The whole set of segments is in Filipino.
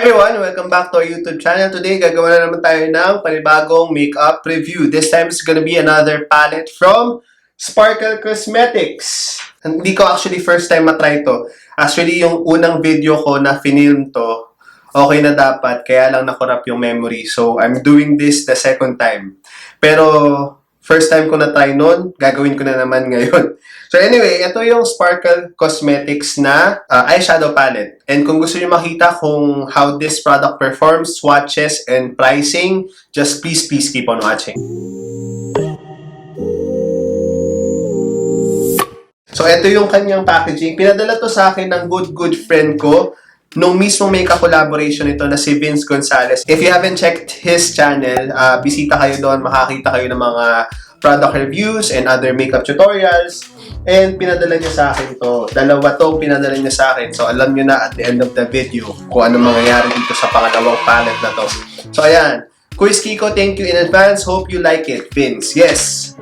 everyone! Welcome back to our YouTube channel. Today, gagawa na naman tayo ng panibagong makeup review. This time, it's gonna be another palette from Cosmetiks. Hindi ko actually first time matry to. Actually, yung unang video ko na finilm to, okay na dapat, kaya lang nakorap yung memory. So, I'm doing this the second time. Pero, first time ko na try nun, gagawin ko na naman ngayon. So anyway, ito yung Cosmetiks na eyeshadow palette. And kung gusto niyo makita kung how this product performs, swatches, and pricing, just please keep on watching. So ito yung kanyang packaging. Pinadala to sa akin ng good friend ko nung mismo may ka-collaboration ito na si Vince Gonzalez. If you haven't checked his channel, bisita kayo doon, makakita kayo ng mga product reviews and other makeup tutorials. And pinadala niya sa akin to. Dalawa tong pinadala niya sa akin. So alam niyo na at the end of the video kung ano mangyayari dito sa pangalawang palette na to. So ayan. Kuyskiko, thank you in advance. Hope you like it, Vince. Yes.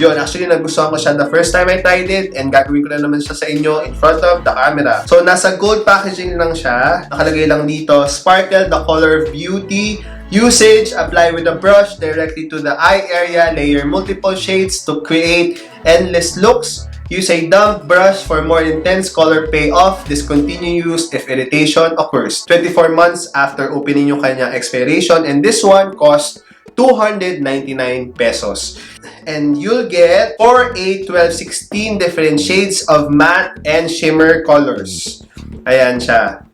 Yun, actually nagustuhan ko siya the first time I tried it and gagawin ko na naman siya sa inyo in front of the camera. So nasa gold packaging lang siya. Nakalagay lang dito, Sparkle, the color of beauty. Usage, apply with a brush directly to the eye area. Layer multiple shades to create endless looks. Use a damp brush for more intense color payoff. Discontinue use if irritation occurs. 24 months after opening yung kanyang expiration. And this one costs 299 pesos. And you'll get 4, 8, 12, 16 different shades of matte and shimmer colors. Ayan siya.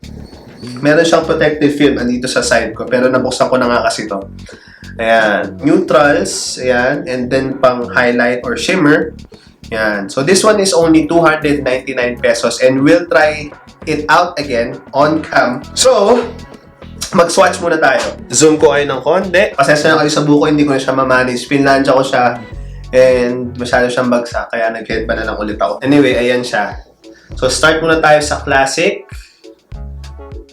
Meron siyang protective film andito sa side ko. Pero nabuksan ko na nga kasi to. Ayan. Neutrals. Ayan. And then pang highlight or shimmer. Yan. So this one is only 299 pesos and we'll try it out again on cam. So, mag-swatch muna tayo. Zoom ko kayo ng konti. Pasensya na kayo sa buko, hindi ko na siya ma-manage. Pinlansya ko siya and masyado siyang bagsak kaya nag-head pa na lang ulit ako. Anyway, ayan siya. So start muna tayo sa classic.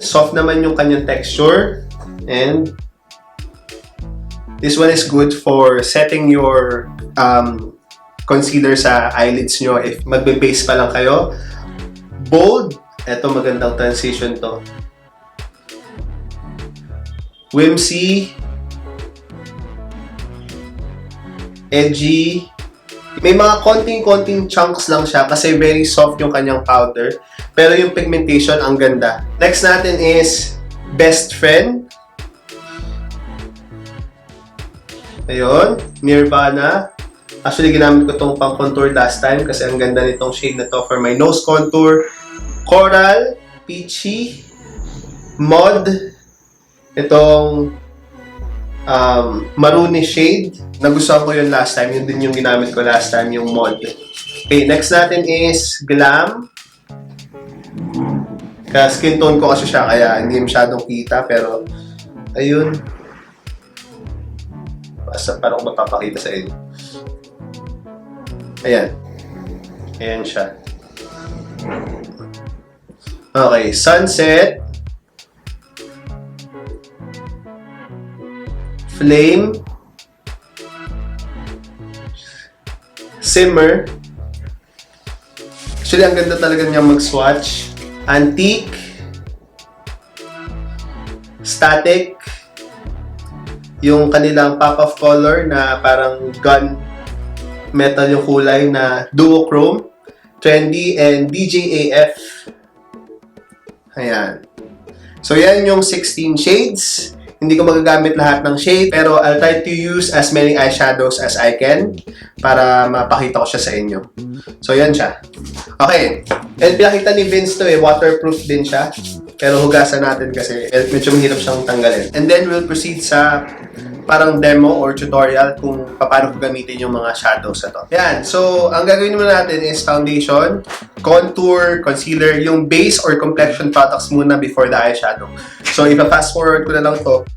Soft naman yung kanyang texture and this one is good for setting your concealer sa eyelids nyo if magbe-base pa lang kayo. Bold. Ito magandang transition to. Whimsy. Edgy. May mga konting chunks lang siya kasi very soft yung kanyang powder. Pero yung pigmentation ang ganda. Next natin is Best Friend. Ayun. Nirvana. Actually, ginamit ko itong pang-contour last time kasi ang ganda nitong shade na to for my nose contour. Coral, Peachy, Mod, itong maroonish shade. Nagustuhan ko yun last time. Yun din yung ginamit ko last time, yung Mod. Okay, next natin is Glam. Kaya skin tone ko kasi siya, kaya hindi masyadong kita. Pero, ayun. Basta parang mapapakita sa inyo. Ayan. Ayan siya. Okay. Sunset. Flame. Simmer. Actually, ang ganda talaga niya mag-swatch. Antique. Static. Yung kanilang pop of color na parang gun metal yung kulay na duochrome, trendy, and DJAF. Ayan. So, yan yung 16 shades. Hindi ko magagamit lahat ng shade, pero I'll try to use as many eyeshadows as I can para mapakita ko siya sa inyo. So, yan siya. Okay. And pinakita ni Vince to waterproof din siya. Pero hugasan natin kasi medyo mahirap siyang tanggalin. And then, we'll proceed sa parang demo or tutorial kung paano ko gamitin yung mga shadows na to. Yan. So, ang gagawin muna natin is foundation, contour, concealer, yung base or complexion products muna before the eyeshadow. So, ipa-fast forward ko na lang to.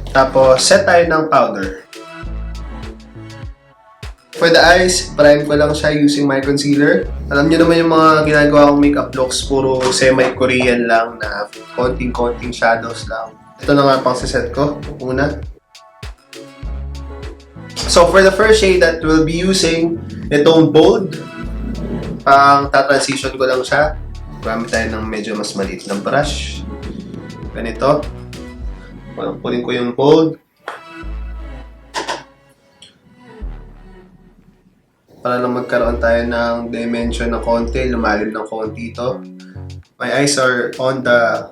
Tapos, set tayo ng powder. For the eyes, prime ko lang siya using my concealer. Alam niyo naman yung mga ginagawa kong makeup looks, puro semi-Korean lang na konting-konting shadows lang. Ito na nga pang set ko. Una. So for the first shade that we'll be using, itong bold. Pang transition ko lang siya. Gamit tayo ng medyo mas maliit na brush. Ganito. Punin ko yung bold. Para lang magkaroon tayo ng dimension ng konti, lumalim ng konti ito. My eyes are on the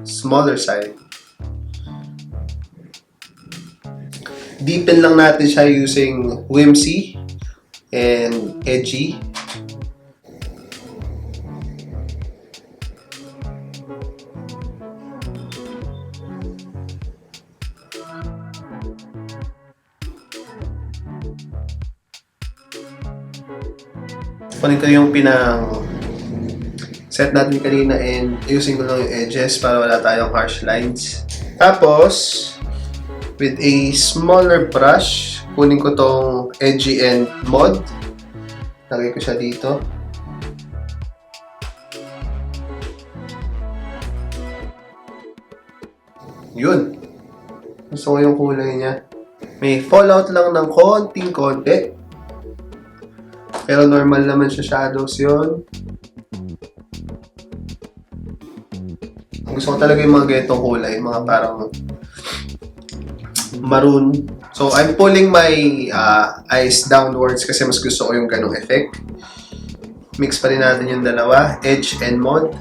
smaller side. Deepen lang natin siya using whimsy and edgy. Kunin ko yung set natin kanina and using ko lang yung edges para wala tayong harsh lines. Tapos, with a smaller brush, kunin ko tong edgy and mod. Lagay ko siya dito. Yun. Gusto ko yung kulay niya. May fallout lang ng konting-konti. Pero normal naman siya shadows yun. Gusto ko talaga yung mga ganitong kulay. Mga parang maroon. So, I'm pulling my eyes downwards kasi mas gusto ko yung ganong effect. Mix pa rin natin yung dalawa. Edge and mod.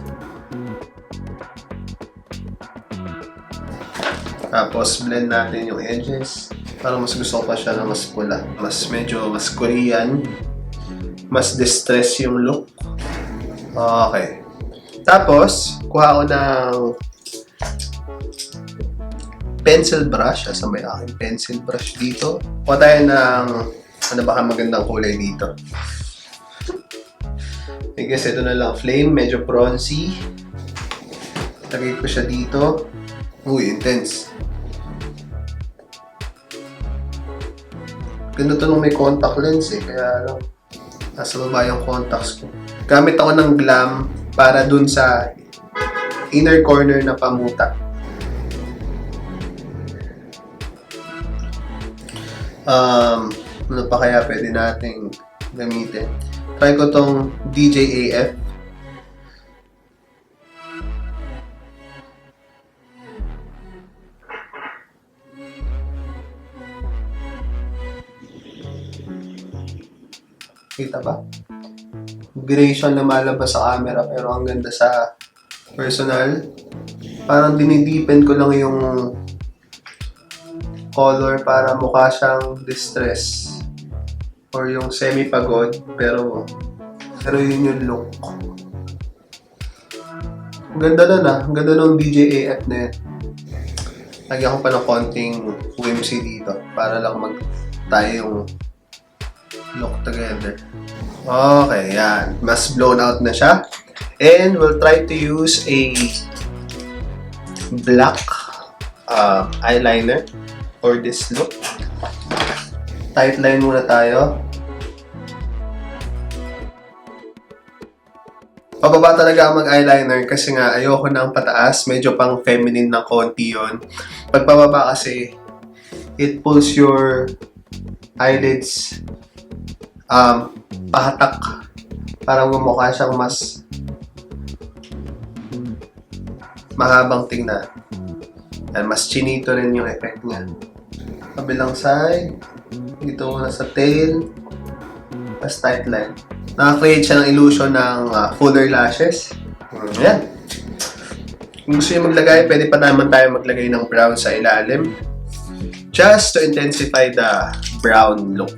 Tapos, blend natin yung edges. Parang mas gusto ko pa siya na mas pula. Mas Korean. Mas distress yung look. Okay. Tapos, kuha ko ng pencil brush. Asa may aking pencil brush dito. Kuha tayo ng ano baka magandang kulay dito. I guess ito na lang. Flame. Medyo bronzy. Lagay ko siya dito. Uy, intense. Ganda to nung may contact lens eh. Kaya lang. Nasa baba yung contacts ko. Gamit ako ng glam para dun sa inner corner na pamuta. Ano pa kaya pwede nating gamitin? Try ko tong DJAF. Kita ba? Gray siya lumalabas sa camera pero ang ganda sa personal. Parang dinideepen ko lang yung color para mukha siyang distress or yung semi-pagod pero yun yung look. Ang ganda nun ah. Ang ganda nung DJAF na yun. Lagyan ko pa ng konting whimsy dito para lang tayo yung look together. Okay, yan. Mas blown out na siya. And we'll try to use a black eyeliner for this look. Tight line muna tayo. Pababa talaga ang mag-eyeliner kasi nga ayoko ng pataas. Medyo pang feminine na konti yun. Pag pababa kasi, it pulls your eyelids pahatak. Parang mukha siyang mas mahabang tingnan. Yan, mas chinito rin yung effect niya. Kabilang side. Dito muna sa tail. Mas tight line. Naka-create siya ng illusion ng fuller lashes. Yan. Kung gusto nyo maglagay, pwede pa naman tayo maglagay ng brown sa ilalim. Just to intensify the brown look.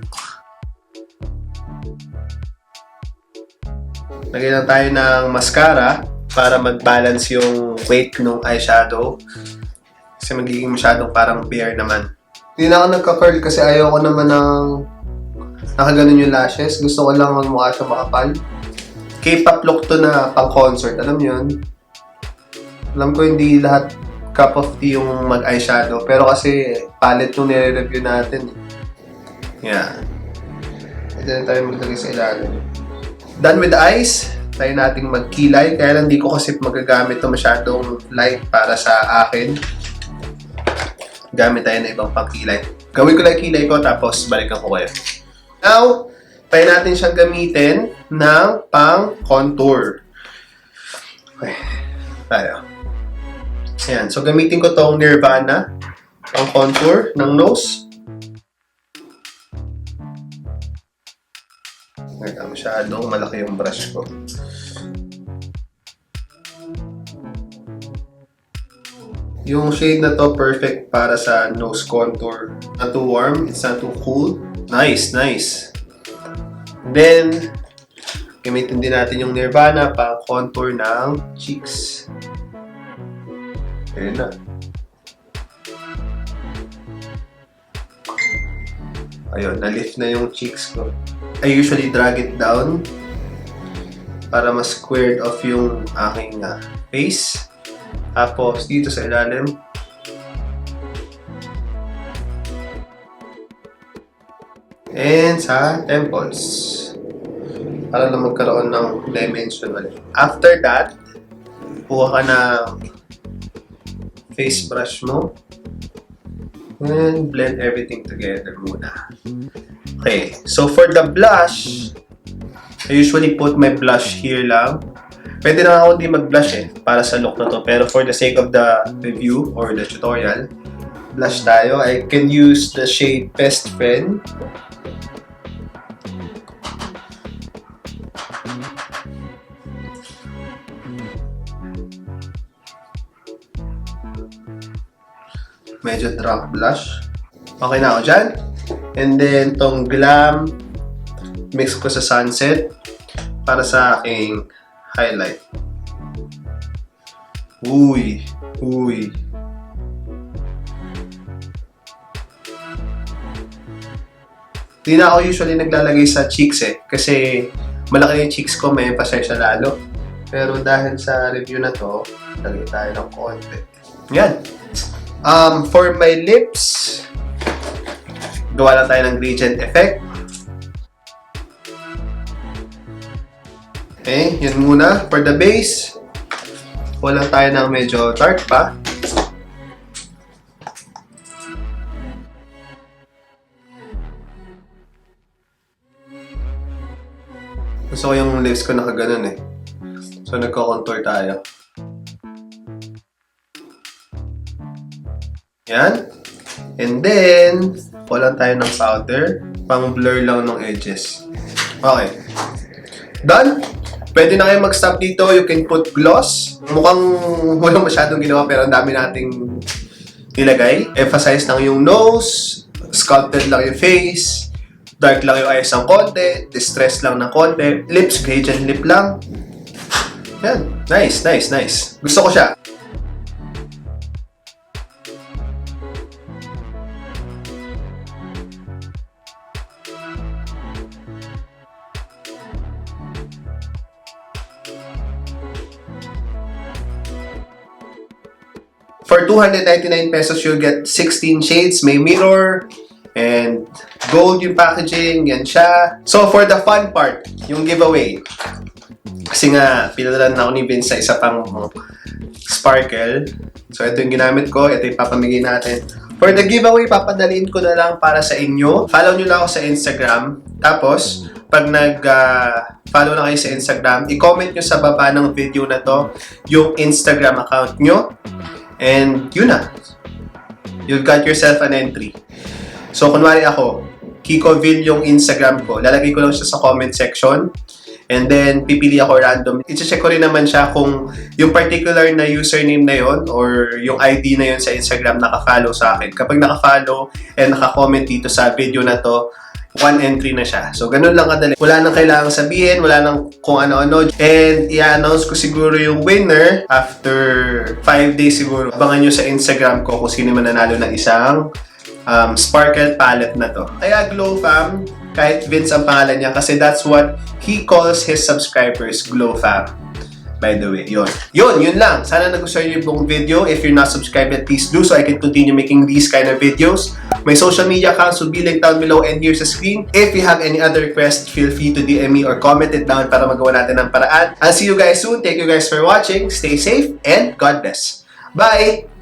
Lagay lang tayo ng mascara para mag-balance yung weight ng eyeshadow. Kasi magiging masyadong parang bare naman. Hindi na ako nagka-curl kasi ayoko naman ng nakaganon yung lashes. Gusto ko lang magmukha siya makapal. K-pop look to na pang-concert. Alam nyo yun? Alam ko hindi lahat cup of tea yung mag-eyeshadow. Pero kasi palette yung nire-review natin. Yan. Pwede na tayo maglagay sa ilalim. Done with the eyes. Tayo nating magkilay. Kaya lang di ko kasi magagamit ito masyadong light para sa akin. Gamit tayo na ibang pangkilay. Gawin ko lang kilay ko tapos balikan ko kayo. Now, tayo natin siyang gamitin ng pang-contour. Okay. Tayo. Ayan. So, gamitin ko tong Nirvana pang-contour ng nose. Masyadong malaki yung brush ko. Yung shade na to perfect para sa nose contour. Not too warm, it's not too cool. Nice, nice. Then, gamitin din natin yung Nirvana pang contour ng cheeks. Ayun na. Ayun, na-lift na yung cheeks ko. I usually drag it down para mas squared off yung aking face. Tapos dito sa ilalim. And sa temples. Para lang magkaroon ng dimension ulit. After that, kuha ka ng face brush mo. And blend everything together muna. Okay, so for the blush, I usually put my blush here lang. Pwede na ako din mag-blush para sa look na to. Pero for the sake of the review or the tutorial, blush tayo. I can use the shade Best Friend. Medyo drop blush. Okay na ako dyan. And then, tong Glam, mix ko sa Sunset para sa aking highlight. Uy! Uy! Hindi na ako usually naglalagay sa cheeks kasi malaki yung cheeks ko, may emphasize siya lalo. Pero dahil sa review na to, lagay tayo ng konti. Yan! For my lips, gawa lang tayo ng gradient effect. Okay, yun muna. For the base, wala tayo ng medyo dark pa. Gusto ko yung lips ko nakaganon So, nagko-contour tayo. Yan. And then, wala tayo ng powder. Pang-blur lang ng edges. Okay. Done. Pwede na kayo mag-stop dito. You can put gloss. Mukhang walang masyadong ginawa pero ang dami nating nilagay. Emphasize lang yung nose. Sculpted lang yung face. Dark lang yung eyes ng konti. Distress lang ng konti. Lips, gradient lip lang. Yan. Nice, nice, nice. Gusto ko siya. For 299 pesos, you'll get 16 shades. May mirror and gold yung packaging. Yan siya. So, for the fun part, yung giveaway. Kasi nga, pinadalan na ako ni Vince sa isa pang sparkle. So, ito yung ginamit ko. Ito yung papamigay natin. For the giveaway, papadalhin ko na lang para sa inyo. Follow nyo lang ako sa Instagram. Tapos, pag nag-follow na kayo sa Instagram, i-comment nyo sa baba ng video na to yung Instagram account nyo. And yun na. You've got yourself an entry. So, kunwari ako, Kikoville yung Instagram ko. Lalagay ko lang siya sa comment section. And then, pipili ako random. I-check ko rin naman siya kung yung particular na username na yon or yung ID na yon sa Instagram naka-follow sa akin. Kapag naka-follow and naka-comment dito sa video na to, one entry na siya. So, ganun lang kadali. Wala nang kailangang sabihin, wala nang kung ano-ano. And, i-announce ko siguro yung winner after 5 days siguro. Abangan nyo sa Instagram ko kung sino man nanalo ng isang sparkle palette na to. Kaya Glow Fam, kahit Vince ang pangalan niya kasi that's what he calls his subscribers, Glow Fam. by the way. Yun lang. Sana nagustuhan niyo yung video. If you're not subscribed yet, please do so I can continue making these kind of videos. My social media accounts will be linked down below and here sa screen. If you have any other requests, feel free to DM me or comment it down para magawa natin ng paraan. I'll see you guys soon. Thank you guys for watching. Stay safe and God bless. Bye!